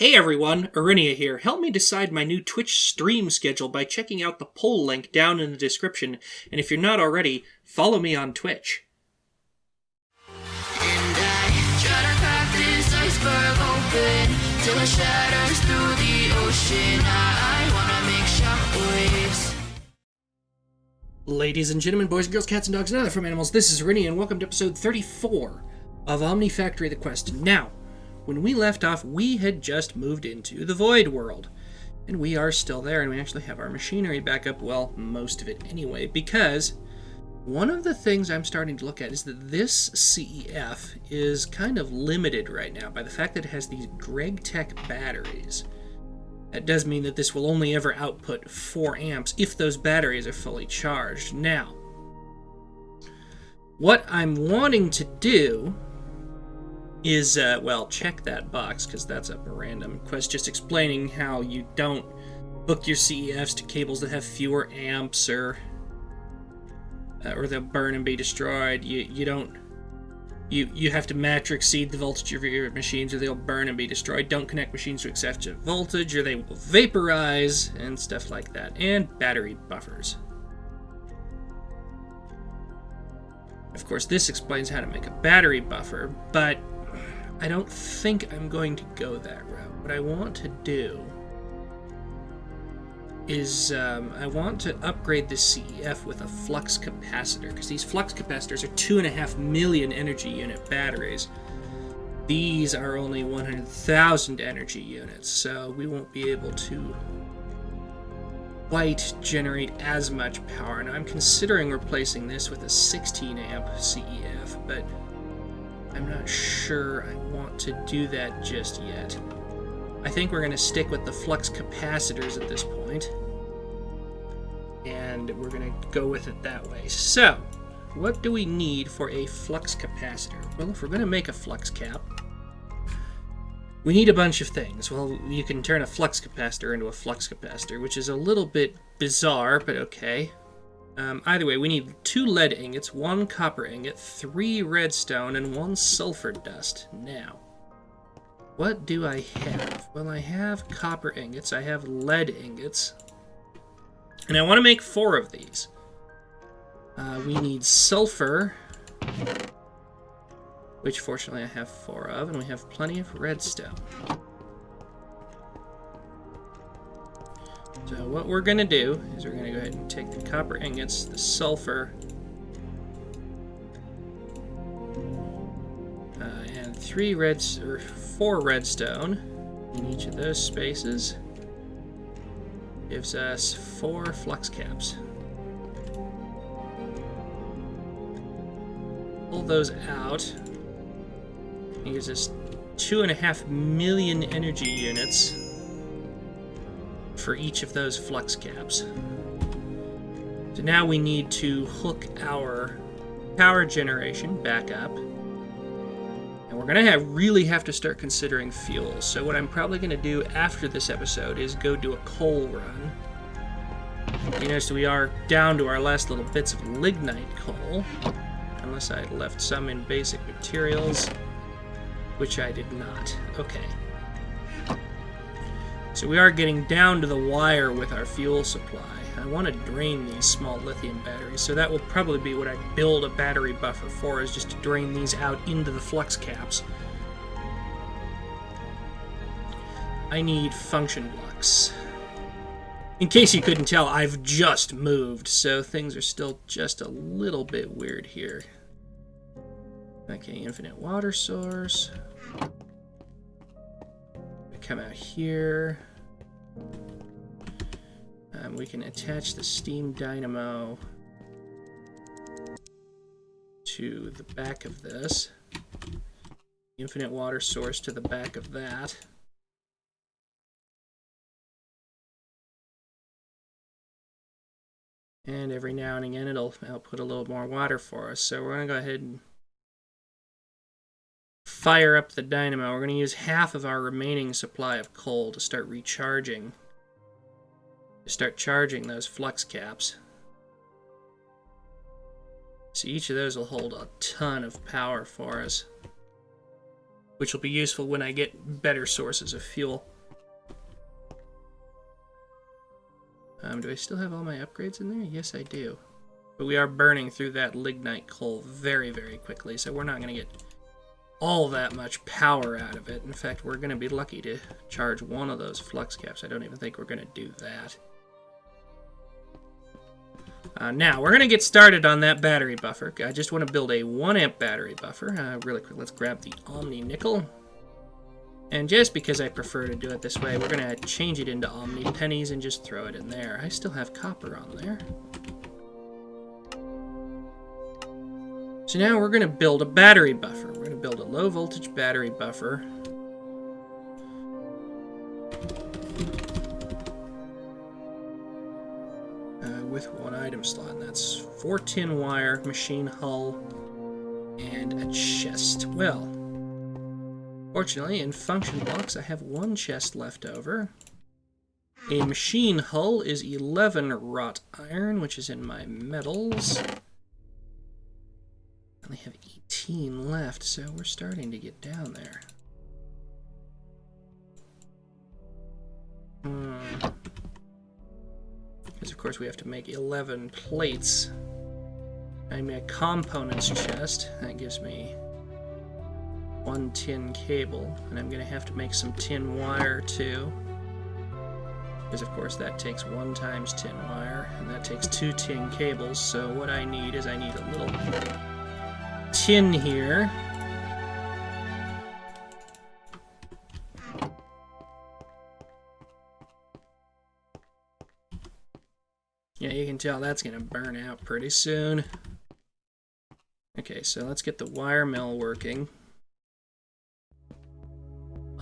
Hey everyone, Arinia here. Help me decide my new Twitch stream schedule by checking out the poll link down in the description, and if you're not already, follow me on Twitch. And I try to crack this iceberg open till it shatters through the ocean. I wanna make shockwaves. Ladies and gentlemen, boys and girls, cats and dogs, and other farm animals, this is Arinia, and welcome to episode 34 of Omnifactory the Quest. Now, when we left off, we had just moved into the Void World, and we are still there, and we actually have our machinery back up, well, most of it anyway, because one of the things I'm starting to look at is that this CEF is kind of limited right now by the fact that it has these Greg Tech batteries. That does mean that this will only ever output 4 amps if those batteries are fully charged. Now, what I'm wanting to do is, check that box, because that's up a random quest just explaining how you don't hook your CEFs to cables that have fewer amps, or they'll burn and be destroyed. You have to match or exceed the voltage of your machines, or they'll burn and be destroyed. Don't connect machines to excessive voltage, or they will vaporize, and stuff like that. And battery buffers. Of course, this explains how to make a battery buffer, but I don't think I'm going to go that route. What I want to do is I want to upgrade this CEF with a flux capacitor, because these flux capacitors are 2.5 million energy unit batteries. These are only 100,000 energy units, so we won't be able to quite generate as much power. Now, I'm considering replacing this with a 16 amp CEF, but I'm not sure I want to do that just yet. I think we're going to stick with the flux capacitors at this point, and we're going to go with it that way. So, what do we need for a flux capacitor? Well, if we're going to make a flux cap, we need a bunch of things. Well, you can turn a flux capacitor into a flux capacitor, which is a little bit bizarre, but okay. Either way, we need 2 lead ingots, 1 copper ingot, 3 redstone, and 1 sulfur dust. Now, what do I have? Well, I have copper ingots, I have lead ingots, and I want to make 4 of these. We need sulfur, which fortunately I have 4 of, and we have plenty of redstone. So what we're going to do is we're going to go ahead and take the copper ingots, the sulfur, and 4 redstone in each of those spaces. Gives us 4 flux caps. Pull those out. It gives us 2.5 million energy units for each of those flux caps. So now we need to hook our power generation back up. And we're going to really have to start considering fuels. So what I'm probably going to do after this episode is go do a coal run. You notice we are down to our last little bits of lignite coal. Unless I left some in basic materials, which I did not. Okay. So we are getting down to the wire with our fuel supply. I want to drain these small lithium batteries, so that will probably be what I build a battery buffer for, is just to drain these out into the flux caps. I need function blocks. In case you couldn't tell, I've just moved, so things are still just a little bit weird here. Okay, infinite water source. Come out here. We can attach the steam dynamo to the back of this. Infinite water source to the back of that. And every now and again it'll output a little more water for us. So we're going to go ahead and fire up the dynamo. We're going to use half of our remaining supply of coal to start recharging. To start charging those flux caps. So each of those will hold a ton of power for us. which will be useful when I get better sources of fuel. Do I still have all my upgrades in there? Yes, I do. But we are burning through that lignite coal very, very quickly, so we're not going to get all that much power out of it. In fact, we're going to be lucky to charge one of those flux caps. I don't even think we're going to do that. Now, we're going to get started on that battery buffer. I just want to build a 1 amp battery buffer. Really quick, let's grab the Omni nickel. And just because I prefer to do it this way, we're going to change it into Omni pennies and just throw it in there. I still have copper on there. So now we're going to build a battery buffer. We're going to build a low voltage battery buffer. With 1 item slot, and that's 4 tin wire, machine hull, and a chest. Well, fortunately, in function blocks, I have 1 chest left over. A machine hull is 11 wrought iron, which is in my metals. I only have 18 left, so we're starting to get down there. Because, of course, we have to make 11 plates. I make a components chest. That gives me 1 tin cable. And I'm going to have to make some tin wire, too. Because, of course, that takes 1 times tin wire. And that takes 2 tin cables. So what I need is I need a little tin here. Yeah, you can tell that's going to burn out pretty soon. Okay, so let's get the wire mill working.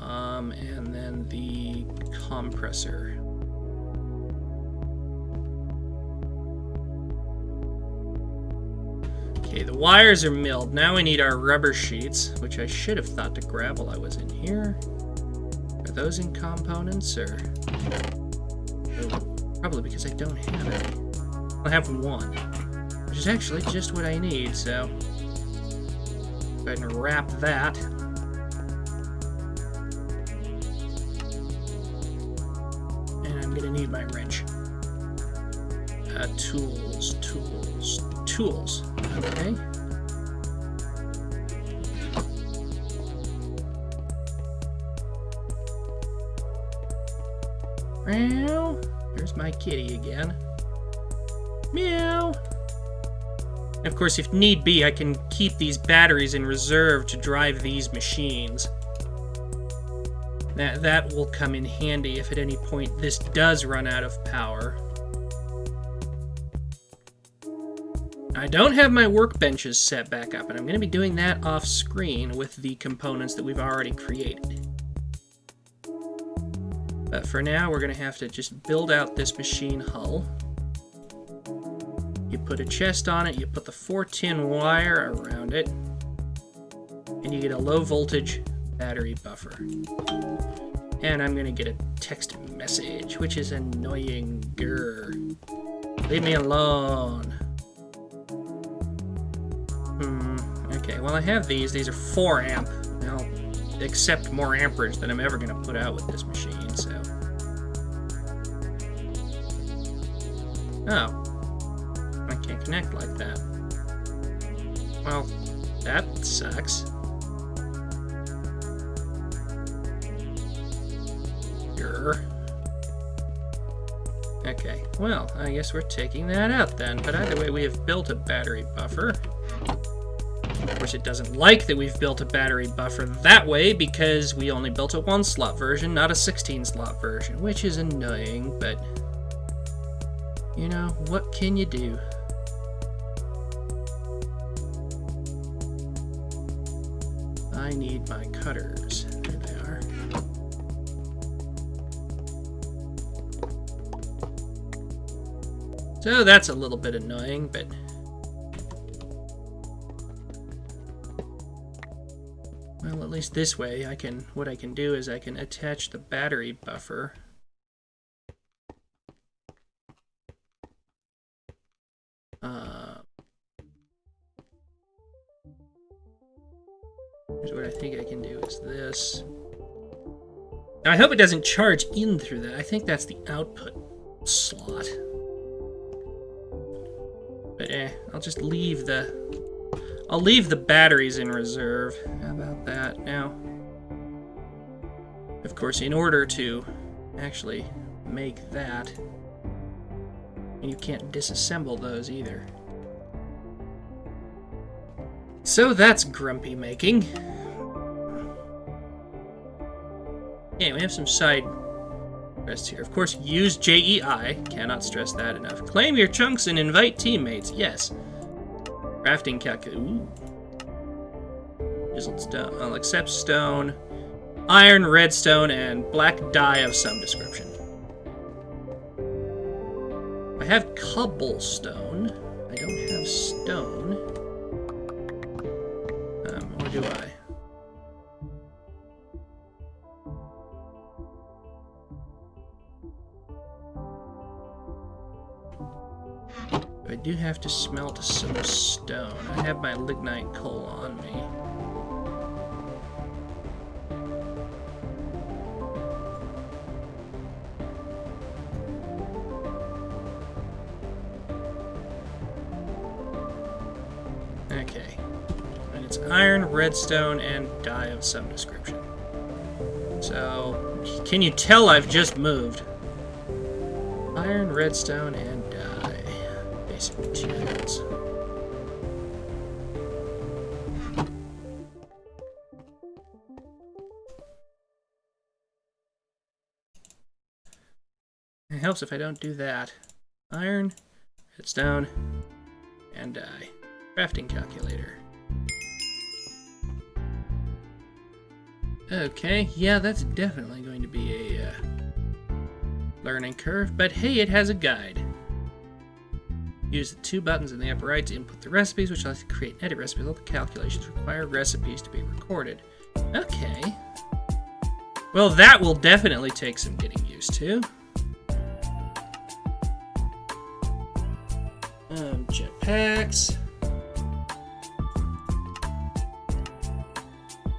And then the compressor. Okay, the wires are milled. Now we need our rubber sheets, which I should have thought to grab while I was in here. Are those in components, or... Probably because I don't have any. I have 1, which is actually just what I need, so go ahead and wrap that. And I'm gonna need my wrench. Tools. Okay. Well, there's my kitty again. Meow. And of course, if need be, I can keep these batteries in reserve to drive these machines. That will come in handy if at any point this does run out of power. I don't have my workbenches set back up, and I'm going to be doing that off screen with the components that we've already created. But for now, we're going to have to just build out this machine hull. You put a chest on it, you put the 4 tin wire around it, and you get a low voltage battery buffer. And I'm going to get a text message, which is annoying. Grr. Leave me alone. Okay, well I have these. These are 4 amp. I'll accept more amperage than I'm ever going to put out with this machine, so... Oh. I can't connect like that. Well, that sucks. Grr. Okay, well, I guess we're taking that out then. But either way, we have built a battery buffer. Of course, it doesn't like that we've built a battery buffer that way because we only built a 1-slot version, not a 16-slot version, which is annoying, but, you know, what can you do? I need my cutters. There they are. So that's a little bit annoying, but... Well, at least this way, what I can do is I can attach the battery buffer. Here's what I think I can do is this. Now I hope it doesn't charge in through that. I think that's the output slot. But I'll just leave the batteries in reserve. How about that? Now, of course, in order to actually make that, and you can't disassemble those either. So that's grumpy making. Yeah, we have some side quests here. Of course, use JEI. Cannot stress that enough. Claim your chunks and invite teammates. Yes. Crafting calculator. Ooh. Chiseled stone. I'll accept stone. Iron, redstone, and black dye of some description. I have cobblestone. I don't have stone. Or do I? I do have to smelt some stone. I have my lignite coal on me. Okay. And it's iron, redstone, and dye of some description. So, can you tell I've just moved? Iron, redstone, and dye. Basic materials. It helps if I don't do that. Iron, redstone, and dye. Crafting calculator. Okay, yeah, that's definitely going to be a learning curve, but hey, it has a guide. Use the 2 buttons in the upper right to input the recipes, which allows you to create and edit recipes. All the calculations require recipes to be recorded. Okay. Well, that will definitely take some getting used to. Jetpacks.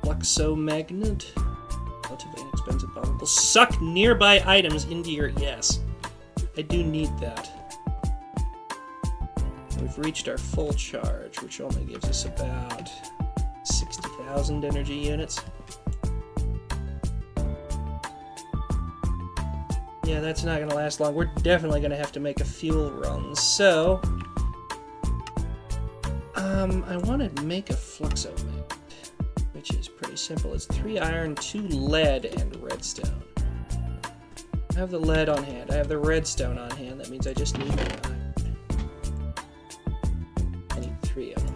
Fluxo magnet. Relatively inexpensive bottle. Will suck nearby items into your... Yes. I do need that. We've reached our full charge, which only gives us about 60,000 energy units. Yeah, that's not going to last long. We're definitely going to have to make a fuel run. So, I want to make a Fluxo magnet, which is pretty simple. It's 3 iron, 2 lead, and redstone. I have the lead on hand. I have the redstone on hand. That means I just need the iron. I need 3 of them.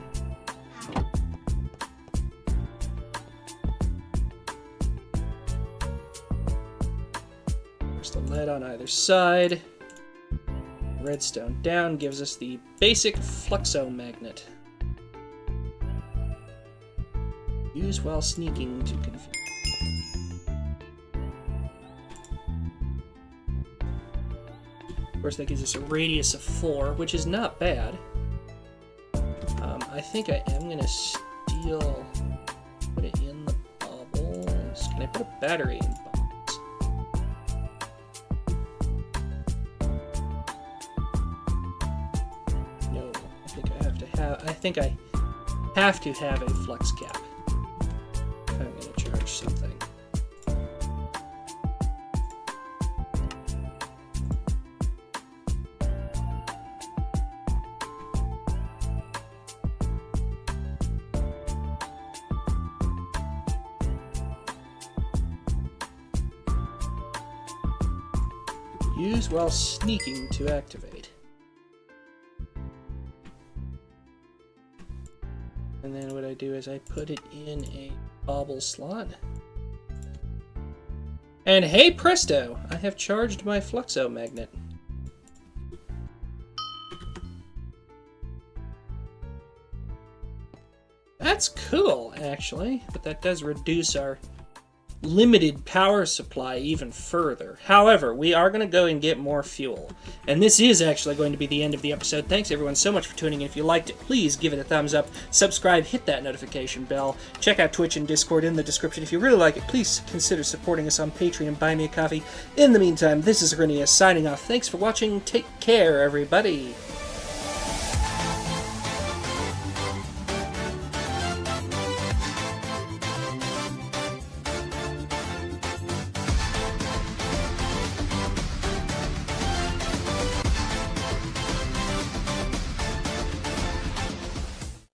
There's the lead on either side. Redstone down gives us the basic Fluxo magnet. Use while sneaking to confuse. Of course, that gives us a radius of 4, which is not bad. I think I am going to put it in the bubbles. Can I put a battery in bubbles? No, I think I have to have a flux cap. If I'm going to charge something. Use while sneaking to activate. And then what I do is I put it in a bobble slot. And hey presto! I have charged my Fluxo magnet. That's cool, actually. But that does reduce our limited power supply even further. However, we are going to go and get more fuel. And this is actually going to be the end of the episode. Thanks everyone so much for tuning in. If you liked it, please give it a thumbs up, subscribe, hit that notification bell, check out Twitch and Discord in the description. If you really like it, please consider supporting us on Patreon and Buy Me a Coffee. In the meantime, this is Arrhenius signing off. Thanks for watching. Take care, everybody.